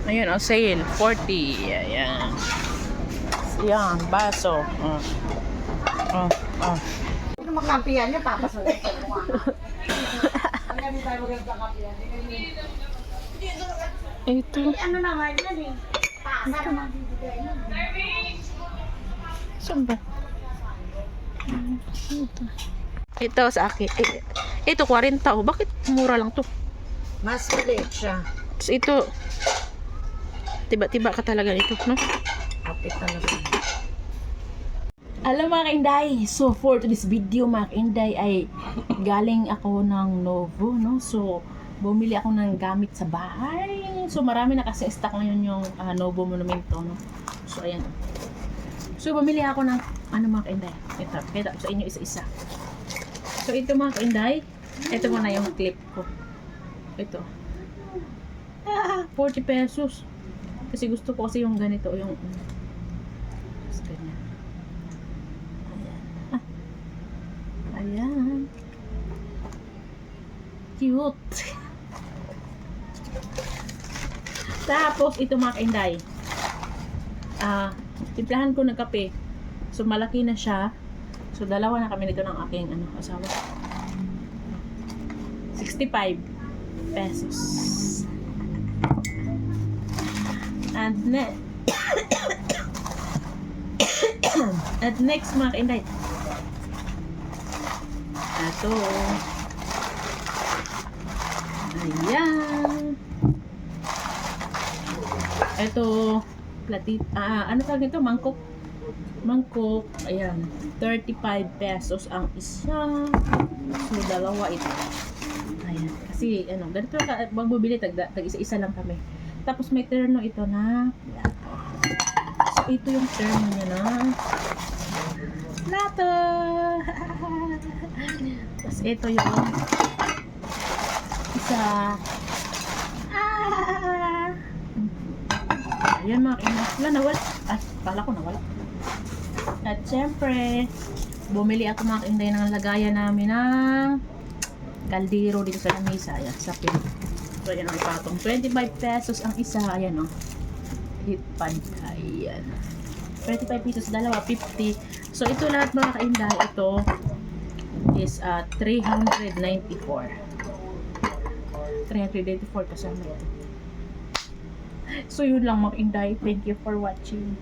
Ayun, oh, sale. 40. Ayan. Yan, baso. Oh. Oh, oh. Ano makapihan niya, papasunod sa mga. Ang gabi tayo maganda kapihan. Ito. Ano naman yan eh. Paasa naman bibigay nun. Saan ba? Ito sa akin. Ito, 40. Oh. Bakit mura lang to? Mas maliit siya. Tapos ito, tiba-tiba ka talaga ito, no? Kapit talaga. Hello mga kainday! So for today's video mga kainday ay galing ako ng Novo, no? So bumili ako ng gamit sa bahay. So marami na kasi stock ngayon yung Novo Monumento, no? So ayan. So bumili ako ng ano mga kainday. Ito, kita ko sa inyo isa-isa. So ito mga kainday, ito muna yung clip ko. Ito. 40 pesos. Kasi gusto ko kasi yung ganito, yung ganyan. Ayan. Cute. Tapos, ito mga kainday. Timplahan ko ng kape. So, malaki na siya. So, dalawa na kami nito ng aking asawa. 65 pesos. And next mga kainday. Ito. Ayan. Ito. Platit. Ano tawag ito? Mangkok. Mangkok. Ayan. 35 pesos ang isa. So, dalawa ito. Ayan. Kasi, ganito ka, magbubili, tag-isa-isa lang kami. Tapos, may terno ito na plato. So, ito yung terno niya na plato. Tapos ito yung isa. Ayan mga kainday. Wala, nawala. Kala ko nawala. At syempre, bumili ako mga kainday ng lagayan namin ng kaldero dito sa lamesa. Ayan, sa pin. So, ayan ang ipatong. 25 pesos ang isa. Ayan o. Hipad. Ayan. 25 pesos, dalawa, 50. So, ito lahat mga kainday. Ito is 394. 394 kasama ito. So, yun lang mga kainday. Thank you for watching.